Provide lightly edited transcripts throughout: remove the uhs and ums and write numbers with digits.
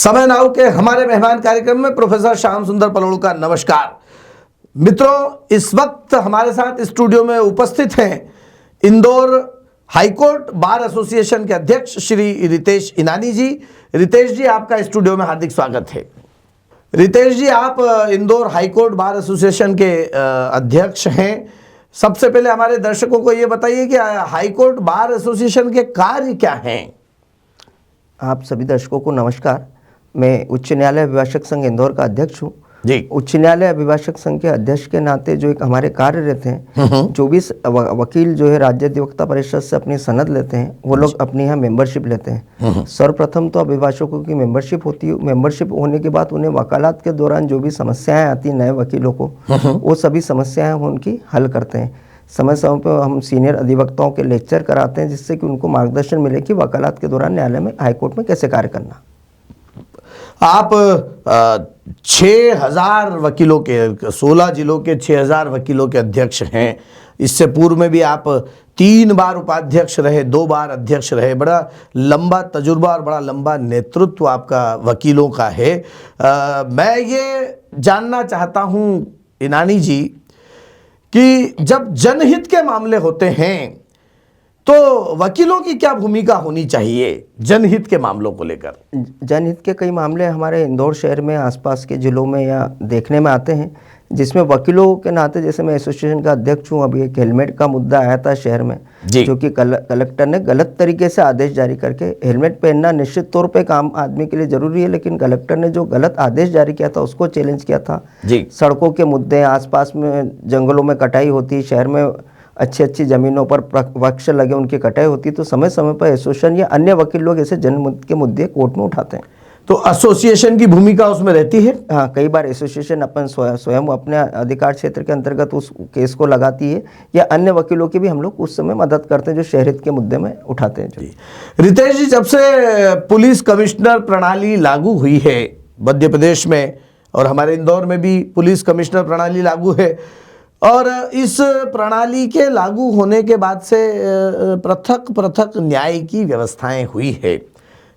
समय नाउ के हमारे मेहमान कार्यक्रम में प्रोफेसर श्याम सुंदर पलोड़ का नमस्कार। मित्रों, इस वक्त हमारे साथ स्टूडियो में उपस्थित हैं इंदौर हाईकोर्ट बार एसोसिएशन के अध्यक्ष श्री रितेश इनानी जी। रितेश जी, आपका स्टूडियो में हार्दिक स्वागत है। रितेश जी, आप इंदौर हाईकोर्ट बार एसोसिएशन के अध्यक्ष हैं। सबसे पहले हमारे दर्शकों को ये बताइए कि हाईकोर्ट बार एसोसिएशन के कार्य क्या हैं। आप सभी दर्शकों को नमस्कार। मैं उच्च न्यायालय अभिभाषक संघ इंदौर का अध्यक्ष हूँ जी। उच्च न्यायालय अभिभाषक संघ के अध्यक्ष के नाते जो एक हमारे कार्य रहते हैं, 24 वकील जो है राज्य अधिवक्ता परिषद से अपनी सनद लेते हैं, वो लोग अपनी यहाँ मेंबरशिप लेते हैं। सर्वप्रथम तो अभिभाषकों की मेंबरशिप होती है। मेंबरशिप होने के बाद उन्हें वकालत के दौरान जो भी समस्याएं आती हैं नए वकीलों को, वो सभी समस्याएं उनकी हल करते हैं। समय समय पर हम सीनियर अधिवक्ताओं के लेक्चर कराते हैं, जिससे कि उनको मार्गदर्शन मिले कि वकालत के दौरान न्यायालय में हाईकोर्ट में कैसे कार्य करना। आप 6000 वकीलों के 16 जिलों के 6000 वकीलों के अध्यक्ष हैं। इससे पूर्व में भी आप 3 बार उपाध्यक्ष रहे, 2 बार अध्यक्ष रहे। बड़ा लंबा तजुर्बा और बड़ा लंबा नेतृत्व आपका वकीलों का है। मैं ये जानना चाहता हूँ इनानी जी कि जब जनहित के मामले होते हैं तो वकीलों की क्या भूमिका होनी चाहिए जनहित के मामलों को लेकर। जनहित के कई मामले हमारे इंदौर शहर में आसपास के जिलों में या देखने में आते हैं, जिसमें वकीलों के नाते, जैसे मैं एसोसिएशन का अध्यक्ष हूँ, अभी एक हेलमेट का मुद्दा आया था शहर में, जो कि कलेक्टर ने गलत तरीके से आदेश जारी करके, हेलमेट पहनना निश्चित तौर पे काम आदमी के लिए जरूरी है, लेकिन कलेक्टर ने जो गलत आदेश जारी किया था उसको चैलेंज किया था। सड़कों के मुद्दे, आसपास में जंगलों में कटाई होती है, शहर में अच्छी ज़मीनों पर वृक्ष लगे उनकी कटाई होती, तो समय समय पर एसोसिएशन या अन्य वकील लोग ऐसे जनहित के मुद्दे कोर्ट में उठाते हैं। तो एसोसिएशन की भूमिका उसमें रहती है। हाँ, कई बार एसोसिएशन अपन स्वयं अपने अधिकार क्षेत्र के अंतर्गत उस केस को लगाती है, या अन्य वकीलों की भी हम लोग उस समय मदद करते हैं जो शहरहित के मुद्दे में उठाते हैं। रितेश जी, जब से पुलिस कमिश्नर प्रणाली लागू हुई है मध्य प्रदेश में, और हमारे इंदौर में भी पुलिस कमिश्नर प्रणाली लागू है, और इस प्रणाली के लागू होने के बाद से पृथक पृथक न्याय की व्यवस्थाएं हुई है।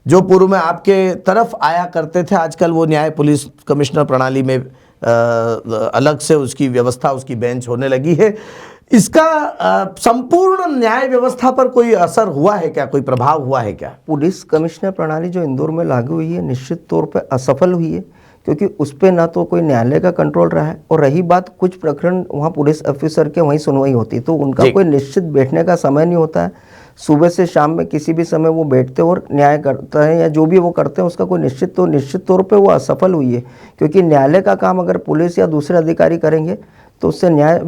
जो पूर्व में आपके तरफ आया करते थे, आजकल वो न्याय पुलिस कमिश्नर प्रणाली में अलग से उसकी व्यवस्था, उसकी बेंच होने लगी है। इसका संपूर्ण न्याय व्यवस्था पर कोई असर हुआ है क्या, कोई प्रभाव हुआ है क्या? पुलिस कमिश्नर प्रणाली जो इंदौर में लागू हुई है, निश्चित तौर पर असफल हुई है, क्योंकि उस पर ना तो कोई न्यायालय का कंट्रोल रहा है, और रही बात कुछ प्रकरण वहाँ पुलिस ऑफिसर के वहीं सुनवाई होती, तो उनका कोई निश्चित बैठने का समय नहीं होता है। सुबह से शाम में किसी भी समय वो बैठते और न्याय करते हैं, या जो भी वो करते हैं उसका कोई निश्चित तौर पे वो असफल हुई है, क्योंकि न्यायालय का काम अगर पुलिस या दूसरे अधिकारी करेंगे तो उससे न्याय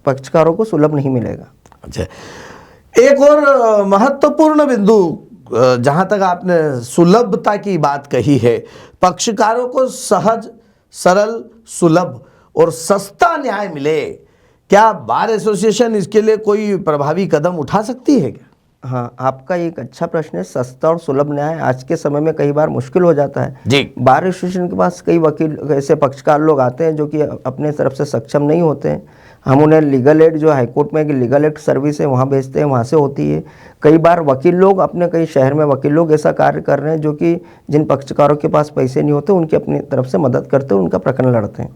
पक्षकारों को सुलभ नहीं मिलेगा। अच्छा, एक और महत्वपूर्ण बिंदु, जहाँ तक आपने सुलभता की बात कही है, पक्षकारों को सहज, सरल, सुलभ और सस्ता न्याय मिले, क्या बार एसोसिएशन इसके लिए कोई प्रभावी कदम उठा सकती है क्या? हाँ, आपका एक अच्छा प्रश्न है। सस्ता और सुलभ न्याय आज के समय में कई बार मुश्किल हो जाता है जी। बार एसोसिएशन के पास कई वकील, ऐसे पक्षकार लोग आते हैं जो कि अपने तरफ से सक्षम नहीं होते हैं। हम उन्हें लीगल एड, जो हाईकोर्ट में लीगल एड सर्विस है, वहाँ भेजते हैं, वहाँ से होती है। कई बार वकील लोग अपने, कई शहर में वकील लोग ऐसा कार्य कर रहे हैं जो कि जिन पक्षकारों के पास पैसे नहीं होते उनकी अपनी तरफ से मदद करते हैं, उनका प्रकरण लड़ते हैं।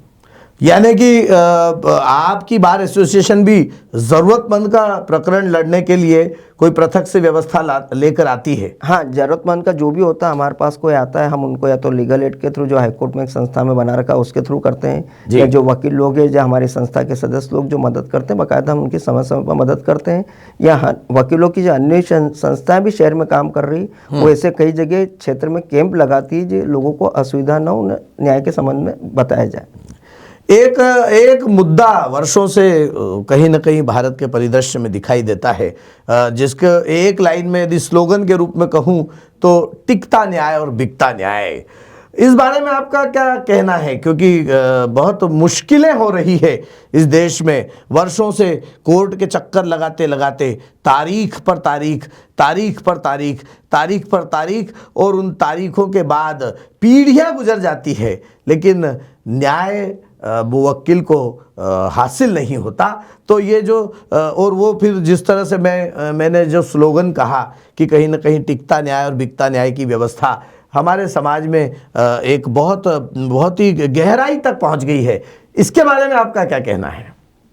यानी कि आपकी बार एसोसिएशन भी ज़रूरतमंद का प्रकरण लड़ने के लिए कोई पृथक से व्यवस्था लेकर आती है। हाँ, ज़रूरतमंद का जो भी होता है, हमारे पास कोई आता है, हम उनको या तो लीगल एड के थ्रू, जो हाईकोर्ट में एक संस्था में बना रखा है, उसके थ्रू करते हैं, या जो वकील लोग हैं, जो हमारी संस्था के सदस्य लोग जो मदद करते हैं, बाकायदा हम उनकी समय समय पर मदद करते हैं। या वकीलों की जो अन्य संस्थाएँ भी शहर में काम कर रही, वो ऐसे कई जगह क्षेत्र में कैंप लगाती है जो लोगों को असुविधा न हो, उन्हें न्याय के संबंध में बताया जाए। एक मुद्दा वर्षों से कहीं न कहीं भारत के परिदृश्य में दिखाई देता है, जिसके एक लाइन में यदि स्लोगन के रूप में कहूँ तो टिकता न्याय और बिकता न्याय। इस बारे में आपका क्या कहना है? क्योंकि बहुत मुश्किलें हो रही है इस देश में, वर्षों से कोर्ट के चक्कर लगाते लगाते तारीख पर तारीख, तारीख पर तारीख, तारीख पर तारीख, और उन तारीखों के बाद पीढ़ियाँ गुजर जाती है, लेकिन न्याय मुवक्किल को हासिल नहीं होता। तो ये जो और वो फिर जिस तरह से मैंने जो स्लोगन कहा कि कहीं ना कहीं टिकता न्याय और बिकता न्याय की व्यवस्था हमारे समाज में एक बहुत ही गहराई तक पहुंच गई है। इसके बारे में आपका क्या कहना है?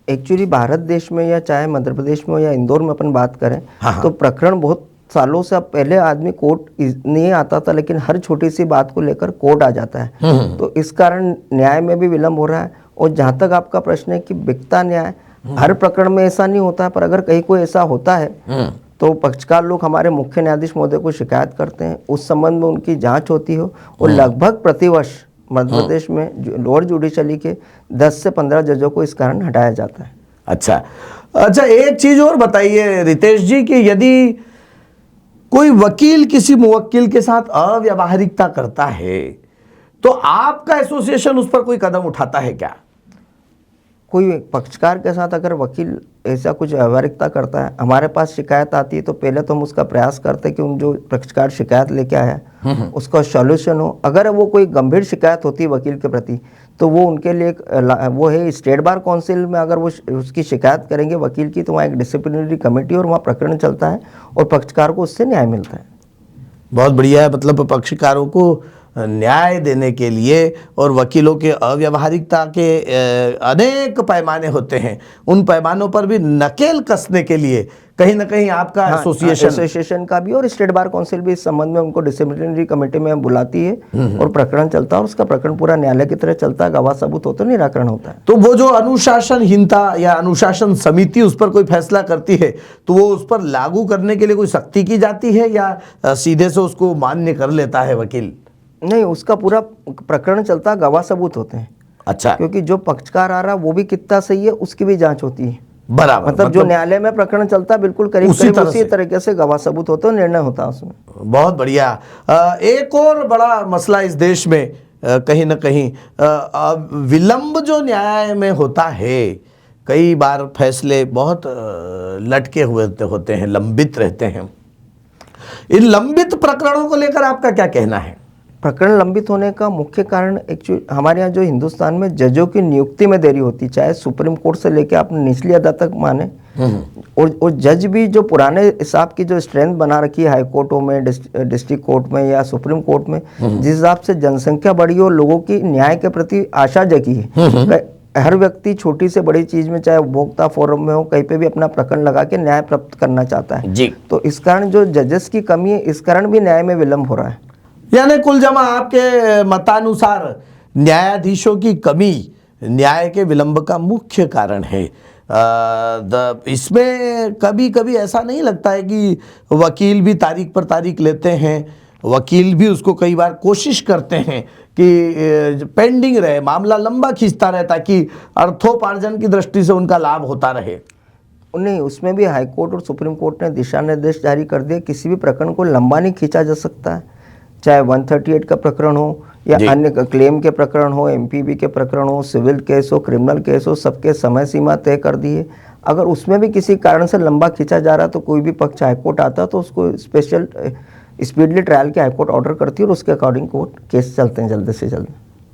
एक्चुअली भारत देश में या चाहे मध्य प्रदेश में या इंदौर में अपन बात करें, हाँ। तो प्रकरण बहुत सालों से, अब पहले आदमी कोर्ट नहीं आता था, लेकिन हर छोटी सी बात को लेकर कोर्ट आ जाता है। तो इस कारण न्याय में भी विलम्ब हो रहा है। और जहाँ तक आपका प्रश्न है कि बिकता न्याय, हर प्रकरण में ऐसा नहीं होता है, पर अगर कहीं कोई ऐसा होता है तो पक्षकार लोग हमारे मुख्य न्यायाधीश महोदय को शिकायत करते हैं, उस संबंध में उनकी जांच होती हो। और लगभग प्रतिवर्ष मध्य प्रदेश में लोअर जुडिशरी के 10 से 15 जजों को इस कारण हटाया जाता है। अच्छा, एक चीज और बताइए रितेश जी कि यदि कोई वकील किसी मुवक्किल के साथ अव्यावहारिकता करता है तो आपका एसोसिएशन उस पर कोई कदम उठाता है क्या? कोई पक्षकार के साथ अगर वकील ऐसा कुछ अव्यावहारिकता करता है, हमारे पास शिकायत आती है, तो पहले तो हम उसका प्रयास करते हैं कि उन जो पक्षकार शिकायत लेके आया उसका सॉल्यूशन हो। अगर वो कोई गंभीर शिकायत होती है वकील के प्रति, तो वो उनके लिए वो है स्टेट बार काउंसिल में, अगर वो उसकी शिकायत करेंगे वकील की, तो वहाँ एक डिसिप्लिनरी कमेटी और वहाँ प्रकरण चलता है और पक्षकार को उससे न्याय मिलता है। बहुत बढ़िया है। मतलब पक्षकारों को न्याय देने के लिए और वकीलों के अव्यावहारिकता के अनेक पैमाने होते हैं, उन पैमानों पर भी नकेल कसने के लिए कहीं ना कहीं आपका एसोसिएशन का भी और स्टेट बार काउंसिल भी इस संबंध में उनको डिसिप्लिनरी कमेटी में बुलाती है और प्रकरण चलता है, और उसका प्रकरण पूरा न्यायालय की तरह चलता है, गवाह सबूत होते निराकरण होता है। तो वो जो अनुशासनहीनता या अनुशासन समिति उस पर कोई फैसला करती है तो वो उस पर लागू करने के लिए कोई सख्ती की जाती है या सीधे से उसको मान्य कर लेता है वकील? नहीं, उसका पूरा प्रकरण चलता है, गवाह सबूत होते हैं। अच्छा, क्योंकि जो पक्षकार आ रहा है वो भी कितना सही है उसकी भी जांच होती है। बराबर, मतलब जो न्यायालय में प्रकरण चलता है बिल्कुल करीब उसी तरीके से गवाह सबूत होते हैं, निर्णय होता है उसमें। बहुत बढ़िया। एक और बड़ा मसला इस देश में कहीं ना कहीं विलंब जो न्याय में होता है, कई बार फैसले बहुत लटके हुए होते हैं, लंबित रहते हैं। इन लंबित प्रकरणों को लेकर आपका क्या कहना है? प्रकरण लंबित होने का मुख्य कारण एक्चुअली हमारे यहाँ जो हिंदुस्तान में जजों की नियुक्ति में देरी होती, चाहे सुप्रीम कोर्ट से लेकर आपने निचली अदालत तक माने, और जज भी जो पुराने हिसाब की जो स्ट्रेंथ बना रखी है हाई कोर्टों में, डिस्ट्रिक्ट कोर्ट में या सुप्रीम कोर्ट में, जिस हिसाब से जनसंख्या बढ़ी और लोगों की न्याय के प्रति आशा जगी है, हर व्यक्ति छोटी से बड़ी चीज में, चाहे उपभोक्ता फोरम में हो, कहीं पे भी अपना प्रकरण लगा के न्याय प्राप्त करना चाहता है जी। तो इस कारण जो जजेस की कमी है, इस कारण भी न्याय में विलंब हो रहा है। यानी कुल जमा आपके मतानुसार न्यायाधीशों की कमी न्याय के विलंब का मुख्य कारण है। इसमें कभी कभी ऐसा नहीं लगता है कि वकील भी तारीख पर तारीख लेते हैं, वकील भी उसको कई बार कोशिश करते हैं कि पेंडिंग रहे, मामला लंबा खींचता रहे ताकि अर्थोपार्जन की दृष्टि से उनका लाभ होता रहे? नहीं, उसमें भी हाई कोर्ट और सुप्रीम कोर्ट ने दिशा निर्देश जारी कर दिए, किसी भी प्रकरण को लंबा नहीं खींचा जा सकता है, चाहे 138 का प्रकरण हो या अन्य क्लेम के प्रकरण हो, एमपीबी के प्रकरण हो, सिविल केस हो, क्रिमिनल केस हो, सबके समय सीमा तय कर दी है। अगर उसमें भी किसी कारण से लंबा खींचा जा रहा है तो कोई भी पक्ष हाईकोर्ट आता है तो उसको स्पेशल स्पीडली ट्रायल के हाईकोर्ट ऑर्डर करती है और उसके अकॉर्डिंग कोर्ट केस चलते हैं जल्द से जल्द।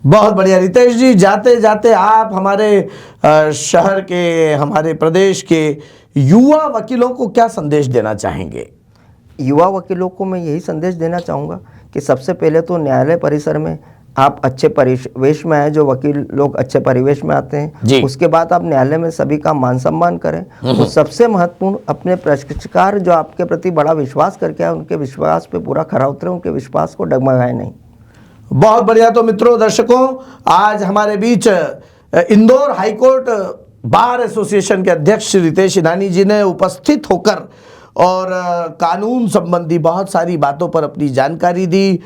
बहुत बढ़िया रितेश जी, जाते जाते आप हमारे शहर के, हमारे प्रदेश के युवा वकीलों को क्या संदेश देना चाहेंगे? युवा वकीलों को मैं यही संदेश देना चाहूँगा कि सबसे पहले तो न्यायालय परिसर में आप अच्छे परिवेश में आए, जो वकील लोग अच्छे परिवेश में आते हैं, उसके बाद आप न्यायालय में सभी का मान सम्मान करें, और सबसे महत्वपूर्ण अपने पक्षकार जो आपके प्रति बड़ा विश्वास करके आए, उनके विश्वास पे पूरा खरा उतरे, उनके विश्वास को डगमगाए नहीं। बहुत बढ़िया। तो मित्रों, दर्शकों, आज हमारे बीच इंदौर हाईकोर्ट बार एसोसिएशन के अध्यक्ष रितेश इनानी जी ने उपस्थित होकर और कानून संबंधी बहुत सारी बातों पर अपनी जानकारी दी,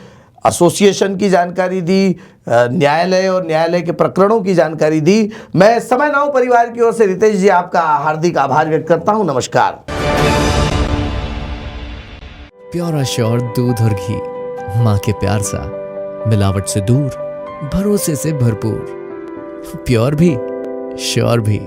एसोसिएशन की जानकारी दी, न्यायालय और न्यायालय के प्रकरणों की जानकारी दी। मैं समय नाउ परिवार की ओर से रितेश जी आपका हार्दिक आभार व्यक्त करता हूं। नमस्कार। प्योर श्योर दूध और घी, माँ के प्यार सा, मिलावट से दूर, भरोसे से भरपूर, प्योर भी श्योर भी।